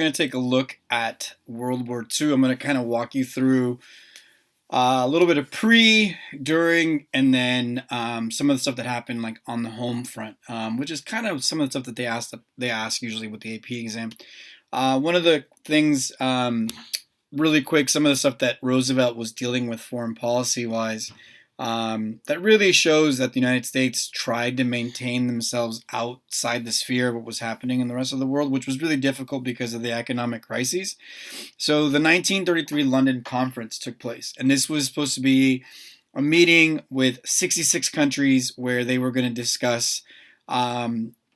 going to take a look at World War II. I'm going to kind of walk you through a little bit of pre, during, and then some of the stuff that happened like on the home front, which is kind of some of the stuff that they ask usually with the AP exam. One of the things, really quick, some of the stuff that Roosevelt was dealing with foreign policy wise. That really shows that the United States tried to maintain themselves outside the sphere of what was happening in the rest of the world, which was really difficult because of the economic crises. So the 1933 London Conference took place, and this was supposed to be a meeting with 66 countries where they were going to discuss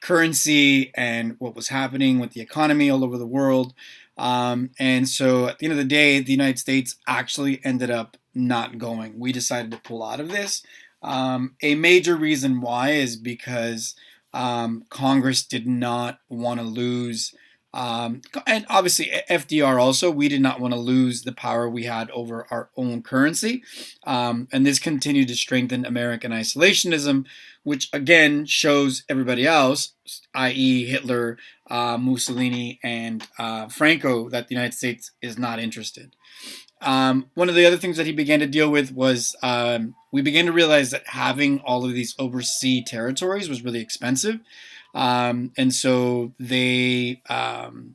currency and what was happening with the economy all over the world. And so at the end of the day, the United States actually ended up not going. We decided to pull out of this. A major reason why is because Congress did not want to lose, and obviously FDR also, we did not want to lose the power we had over our own currency. And this continued to strengthen American isolationism, which again shows everybody else, i.e. Hitler, Mussolini, and Franco, that the United States is not interested. One of the other things that he began to deal with was we began to realize that having all of these overseas territories was really expensive. And so they, in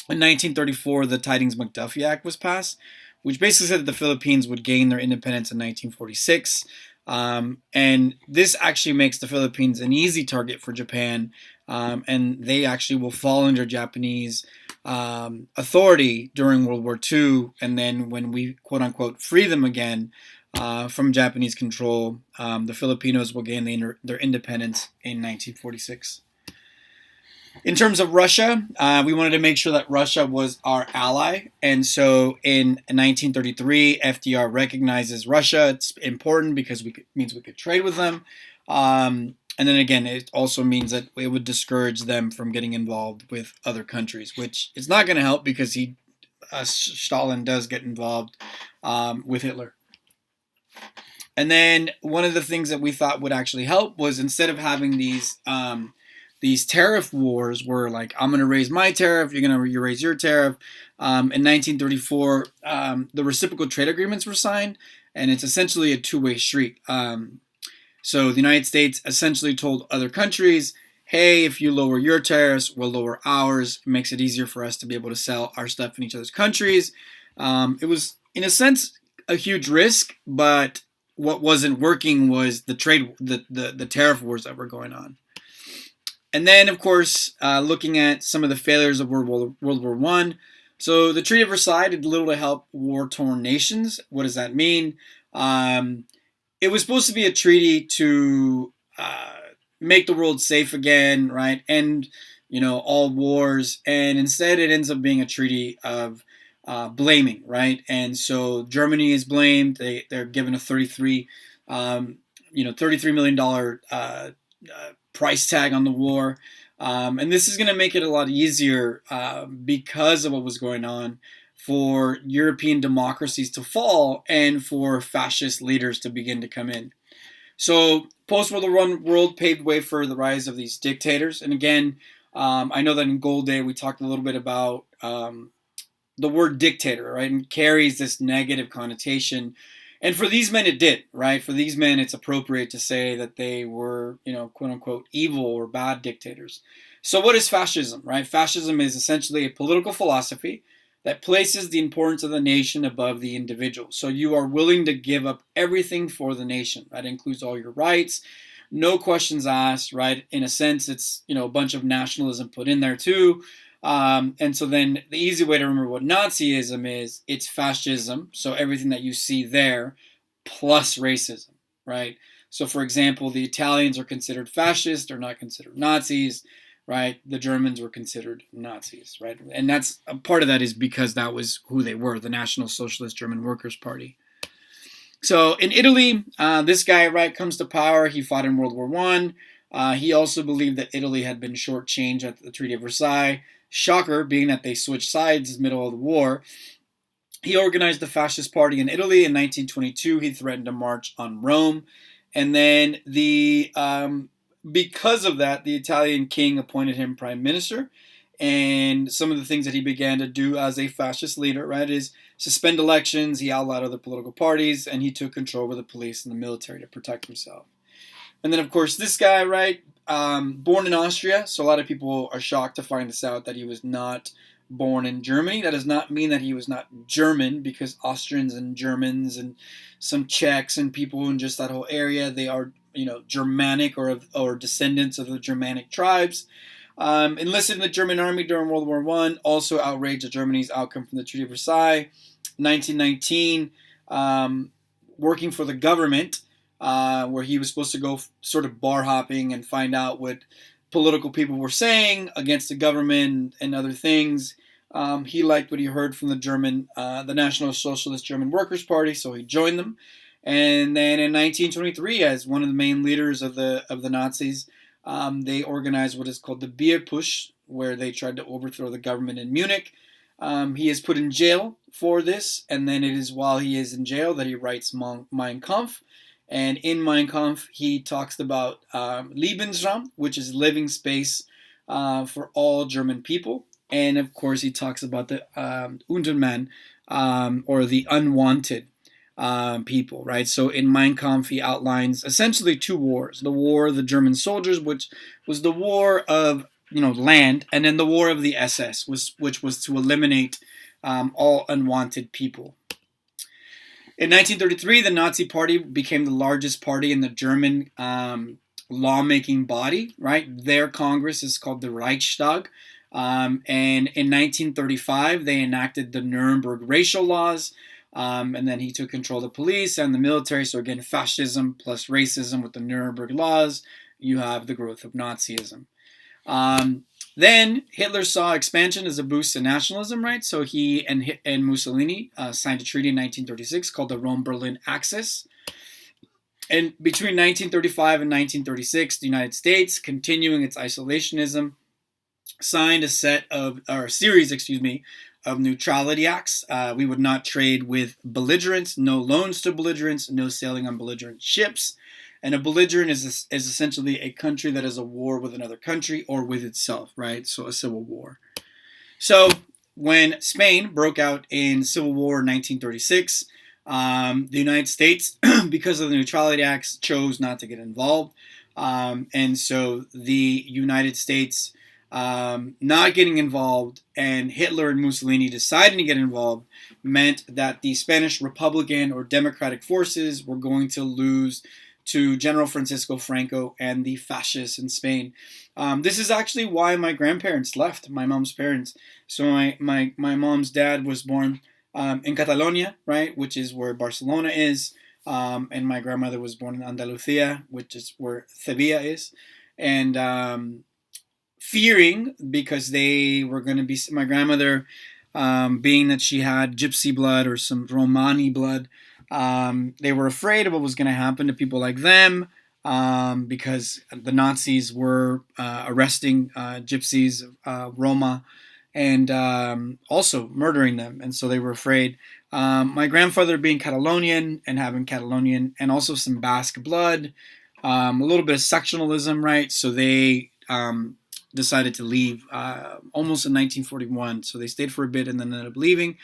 1934, the Tydings-McDuffie Act was passed, which basically said that the Philippines would gain their independence in 1946. And this actually makes the Philippines an easy target for Japan, and they actually will fall under Japanese authority during World War II, and then when we quote-unquote free them again from Japanese control, the Filipinos will gain their independence in 1946. In terms of Russia, we wanted to make sure that Russia was our ally, and so in 1933, FDR recognizes Russia. It's important because it means we could trade with them, and then again, it also means that it would discourage them from getting involved with other countries, which is not going to help because Stalin does get involved with Hitler. And then one of the things that we thought would actually help was, instead of having these tariff wars where, like, I'm going to raise my tariff, you're going to raise your tariff. In 1934, the reciprocal trade agreements were signed, and it's essentially a two-way street. So the United States essentially told other countries, hey, if you lower your tariffs, we'll lower ours. It makes it easier for us to be able to sell our stuff in each other's countries. It was, in a sense, a huge risk, but what wasn't working was the tariff wars that were going on. And then, of course, looking at some of the failures of World War I. So the Treaty of Versailles did little to help war-torn nations. What does that mean? It was supposed to be a treaty to make the world safe again, right? End, all wars. And instead, it ends up being a treaty of blaming, right? And so Germany is blamed. They're given a $33 million price tag on the war. And this is going to make it a lot easier because of what was going on, for European democracies to fall and for fascist leaders to begin to come in. So post-World War I world paved way for the rise of these dictators. And again, I know that in Gold Day we talked a little bit about the word dictator, right? And carries this negative connotation. And for these men, it did, right? For these men, it's appropriate to say that they were, quote unquote, evil or bad dictators. So what is fascism, right? Fascism is essentially a political philosophy that places the importance of the nation above the individual. So you are willing to give up everything for the nation. That includes all your rights, no questions asked, right? In a sense, it's, a bunch of nationalism put in there too. And so then the easy way to remember what Nazism is, it's fascism. So everything that you see there plus racism, right? So for example, the Italians are considered fascist, they're not considered Nazis, right? The Germans were considered Nazis, right? And that's a part of that is because that was who they were, the National Socialist German Workers' Party. So in Italy, this guy, right, comes to power. He fought in World War I. He also believed that Italy had been shortchanged at the Treaty of Versailles. Shocker, being that they switched sides in the middle of the war. He organized the Fascist Party in Italy. In 1922, he threatened to march on Rome. And then because of that, the Italian king appointed him prime minister. And some of the things that he began to do as a fascist leader, right, is suspend elections. He outlawed other political parties, and he took control over the police and the military to protect himself. And then, of course, this guy, right, born in Austria. So a lot of people are shocked to find this out, that he was not born in Germany. That does not mean that he was not German, because Austrians and Germans and some Czechs and people in just that whole area, they are, Germanic or descendants of the Germanic tribes. Enlisted in the German army during World War I, also outraged at Germany's outcome from the Treaty of Versailles. 1919, working for the government, where he was supposed to go sort of bar hopping and find out what political people were saying against the government and other things. He liked what he heard from the National Socialist German Workers' Party, so he joined them. And then in 1923, as one of the main leaders of the Nazis, they organized what is called the Beer Push, where they tried to overthrow the government in Munich. He is put in jail for this, and then it is while he is in jail that he writes Mein Kampf. And in Mein Kampf, he talks about Lebensraum, which is living space for all German people. And of course, he talks about the Untermann, or the unwanted people, right? So in Mein Kampf, he outlines essentially two wars: the war of the German soldiers, which was the war of land, and then the war of the SS, which was to eliminate all unwanted people. In 1933, the Nazi Party became the largest party in the German lawmaking body, right? Their Congress is called the Reichstag. And in 1935, they enacted the Nuremberg racial laws. And then he took control of the police and the military. So again, fascism plus racism with the Nuremberg laws, you have the growth of Nazism. Then Hitler saw expansion as a boost to nationalism, right? So he and Mussolini signed a treaty in 1936 called the Rome-Berlin Axis. And between 1935 and 1936, the United States, continuing its isolationism, signed a series of neutrality acts. We would not trade with belligerents, no loans to belligerents, no sailing on belligerent ships. And a belligerent is essentially a country that is at war with another country or with itself, right? So a civil war. So when Spain broke out in civil war in 1936, the United States, because of the Neutrality Acts, chose not to get involved. And so the United States not getting involved and Hitler and Mussolini deciding to get involved meant that the Spanish Republican or Democratic forces were going to lose to General Francisco Franco and the fascists in Spain. This is actually why my grandparents left, my mom's parents. So my mom's dad was born in Catalonia, right, which is where Barcelona is, and my grandmother was born in Andalusia, which is where Sevilla is. And fearing, because they were going to be, my grandmother, being that she had gypsy blood or some Romani blood, they were afraid of what was going to happen to people like them, because the Nazis were arresting gypsies, Roma, and also murdering them. And so they were afraid. My grandfather being Catalonian and having Catalonian and also some Basque blood, a little bit of sectionalism, right? So they decided to leave almost in 1941. So they stayed for a bit and then ended up leaving.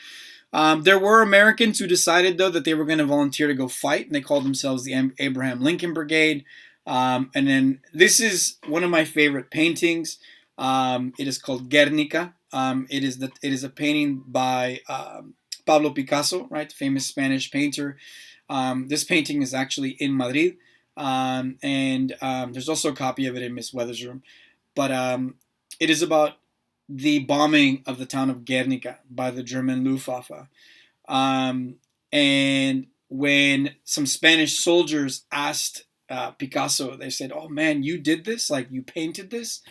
There were Americans who decided, though, that they were going to volunteer to go fight, and they called themselves the Abraham Lincoln Brigade. And then this is one of my favorite paintings. It is called Guernica. It is a painting by Pablo Picasso, right, the famous Spanish painter. This painting is actually in Madrid, and there's also a copy of it in Miss Weather's room. But it is about the bombing of the town of Guernica by the German Luftwaffe. And when some Spanish soldiers asked Picasso, they said, "Oh man, you did this? Like, you painted this?"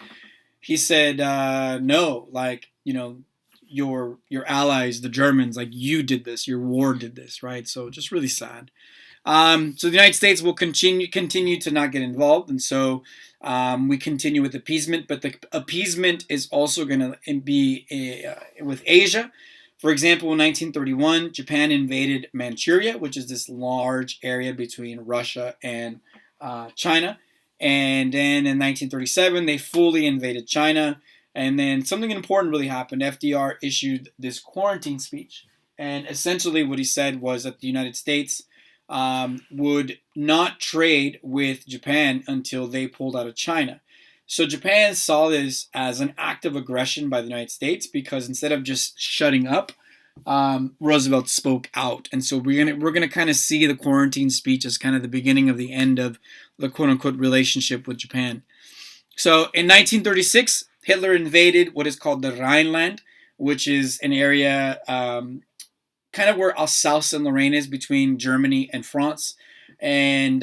He said, "No, like, your allies, the Germans, like, you did this. Your war did this," right? So just really sad. So the United States will continue to not get involved, and so we continue with appeasement. But the appeasement is also going to be with Asia. For example, in 1931, Japan invaded Manchuria, which is this large area between Russia and China. And then in 1937, they fully invaded China. And then something important really happened. FDR issued this quarantine speech. And essentially, what he said was that the United States would not trade with Japan until they pulled out of China. So Japan saw this as an act of aggression by the United States because instead of just shutting up, Roosevelt spoke out, and so we're gonna kind of see the quarantine speech as kind of the beginning of the end of the quote unquote relationship with Japan. So in 1936, Hitler invaded what is called the Rhineland, which is an area kind of where Alsace and Lorraine is between Germany and France, and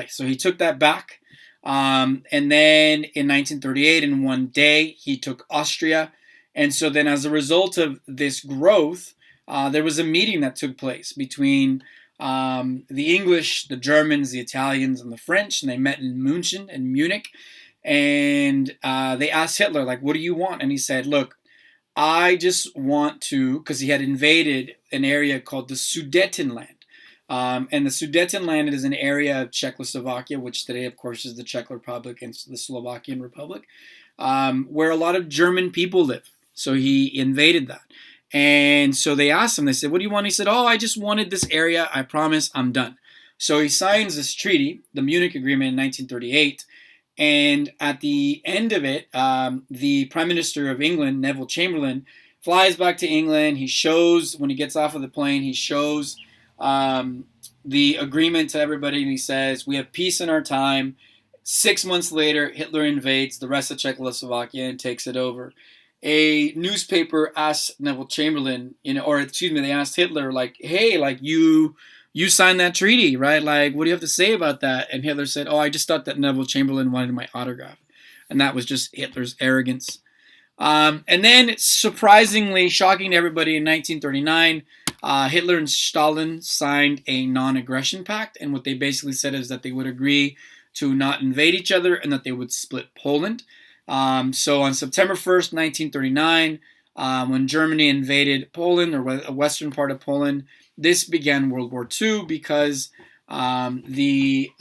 so he took that back. And then in 1938, in one day, he took Austria. And so then, as a result of this growth, there was a meeting that took place between the English, the Germans, the Italians, and the French, and they met in Munich, and they asked Hitler, like, what do you want? And he said, look, I just want to, because he had invaded an area called the Sudetenland. And the Sudetenland is an area of Czechoslovakia, which today, of course, is the Czech Republic and the Slovakian Republic, where a lot of German people live. So he invaded that. And so they asked him, they said, what do you want? He said, oh, I just wanted this area. I promise I'm done. So he signs this treaty, the Munich Agreement in 1938. And at the end of it, the Prime Minister of England, Neville Chamberlain, flies back to England. He shows, when he gets off of the plane, he shows the agreement to everybody, and he says, we have peace in our time. 6 months later, Hitler invades the rest of Czechoslovakia and takes it over. A newspaper asked Neville Chamberlain, they asked Hitler, like, hey, like, you signed that treaty, right? Like, what do you have to say about that? And Hitler said, oh, I just thought that Neville Chamberlain wanted my autograph. And that was just Hitler's arrogance. And then, surprisingly, shocking to everybody, in 1939, Hitler and Stalin signed a non-aggression pact. And what they basically said is that they would agree to not invade each other and that they would split Poland. So on September 1st, 1939, when Germany invaded Poland, or a western part of Poland, this began World War II because the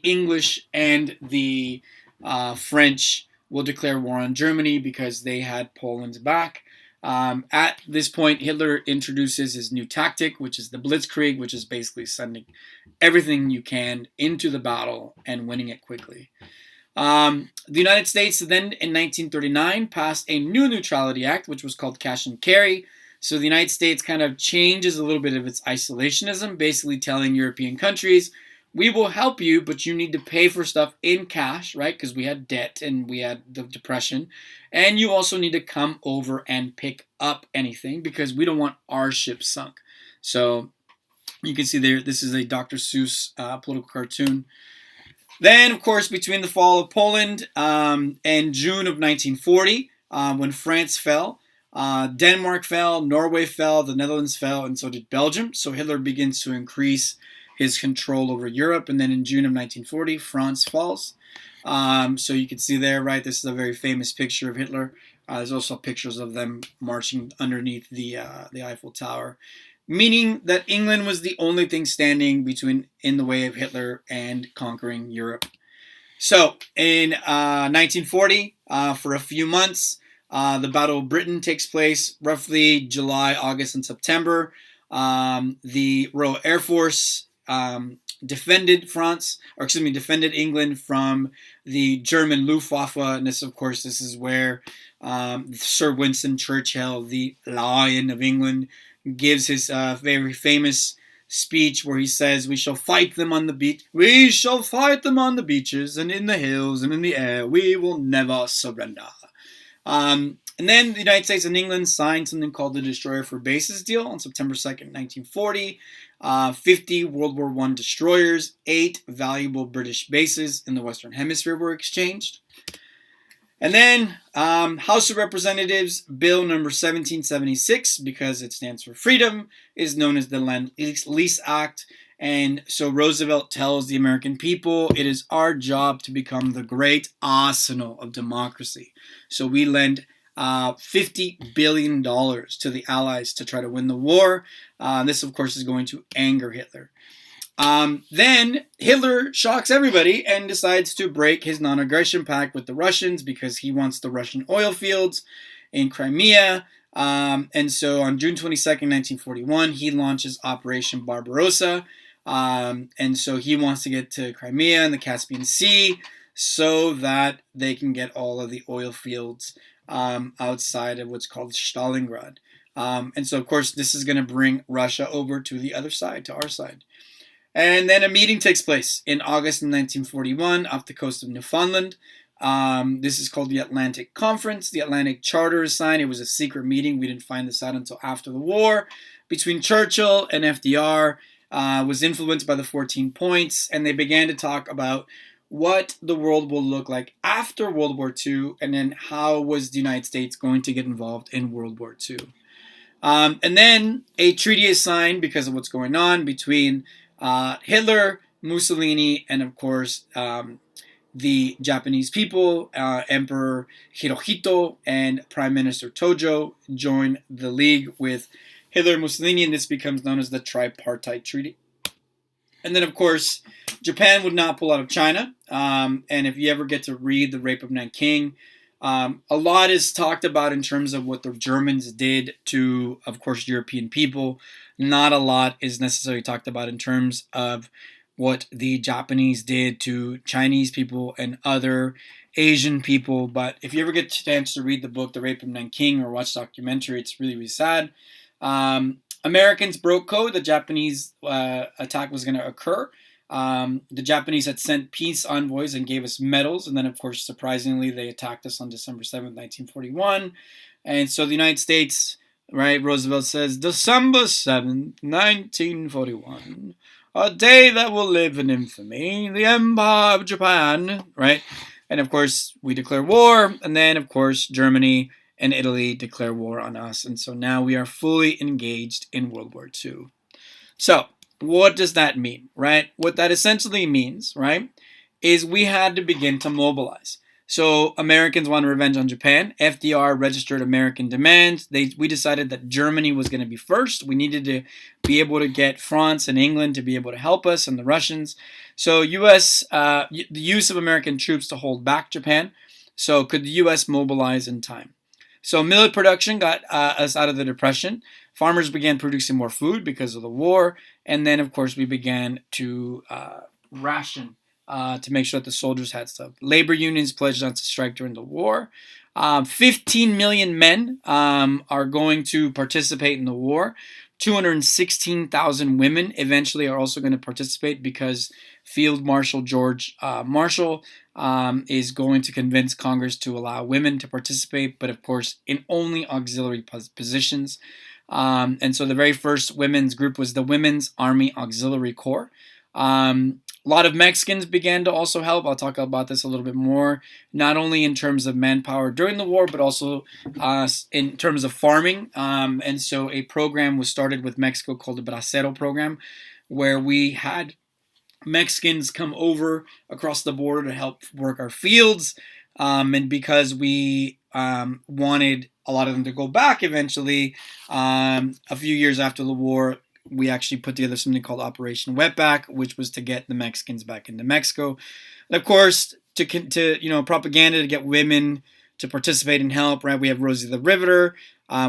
English and the French will declare war on Germany because they had Poland's back. At this point, Hitler introduces his new tactic, which is the Blitzkrieg, which is basically sending everything you can into the battle and winning it quickly. The United States then, in 1939, passed a new Neutrality Act, which was called Cash and Carry. So the United States kind of changes a little bit of its isolationism, basically telling European countries, we will help you, but you need to pay for stuff in cash, right? Because we had debt and we had the Depression. And you also need to come over and pick up anything because we don't want our ship sunk. So you can see there, this is a Dr. Seuss political cartoon. Then, of course, between the fall of Poland and June of 1940, when France fell, Denmark fell, Norway fell, the Netherlands fell, and so did Belgium. So Hitler begins to increase his control over Europe, and then in June of 1940, France falls. So you can see there, right, this is a very famous picture of Hitler. There's also pictures of them marching underneath the Eiffel Tower, meaning that England was the only thing standing in the way of Hitler and conquering Europe. So in 1940, for a few months, the Battle of Britain takes place, roughly July, August, and September. The Royal Air Force defended England from the German Luftwaffe, and this is where Sir Winston Churchill, the Lion of England, gives his very famous speech where he says, we shall fight them on the beach. We shall fight them on the beaches and in the hills and in the air. We will never surrender. And then the United States and England signed something called the Destroyer for Bases deal on September 2nd, 1940. 50 World War I destroyers, 8 valuable British bases in the Western Hemisphere were exchanged. And then House of Representatives Bill number 1776, because it stands for freedom, is known as the Lend-Lease Act. And so Roosevelt tells the American people, it is our job to become the great arsenal of democracy. So we lend $50 billion to the Allies to try to win the war. This, of course, is going to anger Hitler. Then Hitler shocks everybody and decides to break his non-aggression pact with the Russians because he wants the Russian oil fields in Crimea. And so on June 22nd, 1941, he launches Operation Barbarossa. And so he wants to get to Crimea and the Caspian Sea so that they can get all of the oil fields outside of what's called Stalingrad. And so, of course, this is going to bring Russia over to the other side, to our side. And then a meeting takes place in August of 1941 off the coast of Newfoundland. This is called the Atlantic Conference. The Atlantic Charter is signed. It was a secret meeting. We didn't find this out until after the war. Between Churchill and FDR, was influenced by the 14 points, and they began to talk about what the world will look like after World War II, and then how was the United States going to get involved in World War II. And then a treaty is signed because of what's going on between Hitler, Mussolini, and of course the Japanese people. Emperor Hirohito and Prime Minister Tojo join the league with Hitler and Mussolini, and this becomes known as the Tripartite Treaty. And then, of course, Japan would not pull out of China. And if you ever get to read The Rape of Nanking, a lot is talked about in terms of what the Germans did to, of course, European people. Not a lot is necessarily talked about in terms of what the Japanese did to Chinese people and other Asian people. But if you ever get a chance to read the book The Rape of Nanking or watch the documentary, it's really, really sad. Americans broke code. The Japanese attack was going to occur. The Japanese had sent peace envoys and gave us medals. And then, of course, surprisingly, they attacked us on December 7th, 1941. And so the United States, right, Roosevelt says, December 7th, 1941, a day that will live in infamy, the Empire of Japan, right? And, of course, we declare war. And then, of course, Germany and Italy declare war on us. And so now we are fully engaged in World War II. So what does that mean, right? What that essentially means, right, is we had to begin to mobilize. So Americans wanted revenge on Japan. FDR registered American demands. We decided that Germany was going to be first. We needed to be able to get France and England to be able to help us and the Russians. So the use of American troops to hold back Japan. So could the U.S. mobilize in time? So millet production got us out of the Depression. Farmers began producing more food because of the war. And then, of course, we began to ration to make sure that the soldiers had stuff. Labor unions pledged not to strike during the war. 15 million men are going to participate in the war. 216,000 women eventually are also going to participate because Field Marshal George Marshall is going to convince Congress to allow women to participate, but of course in only auxiliary positions. And so the very first women's group was the Women's Army Auxiliary Corps. A lot of Mexicans began to also help. I'll talk about this a little bit more, not only in terms of manpower during the war, but also in terms of farming. And so a program was started with Mexico called the Bracero program, where we had Mexicans come over across the border to help work our fields. And because we wanted a lot of them to go back eventually, a few years after the war, we actually put together something called Operation Wetback, which was to get the Mexicans back into Mexico. And of course, to propaganda to get women to participate and help, right? We have Rosie the Riveter.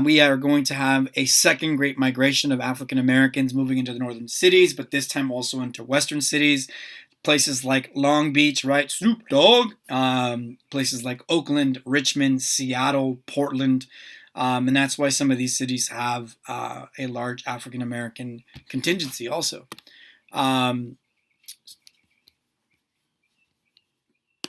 We are going to have a second great migration of African Americans moving into the northern cities, but this time also into western cities. Places like Long Beach, right? Snoop Dogg. Places like Oakland, Richmond, Seattle, Portland. And that's why some of these cities have a large African American contingency also.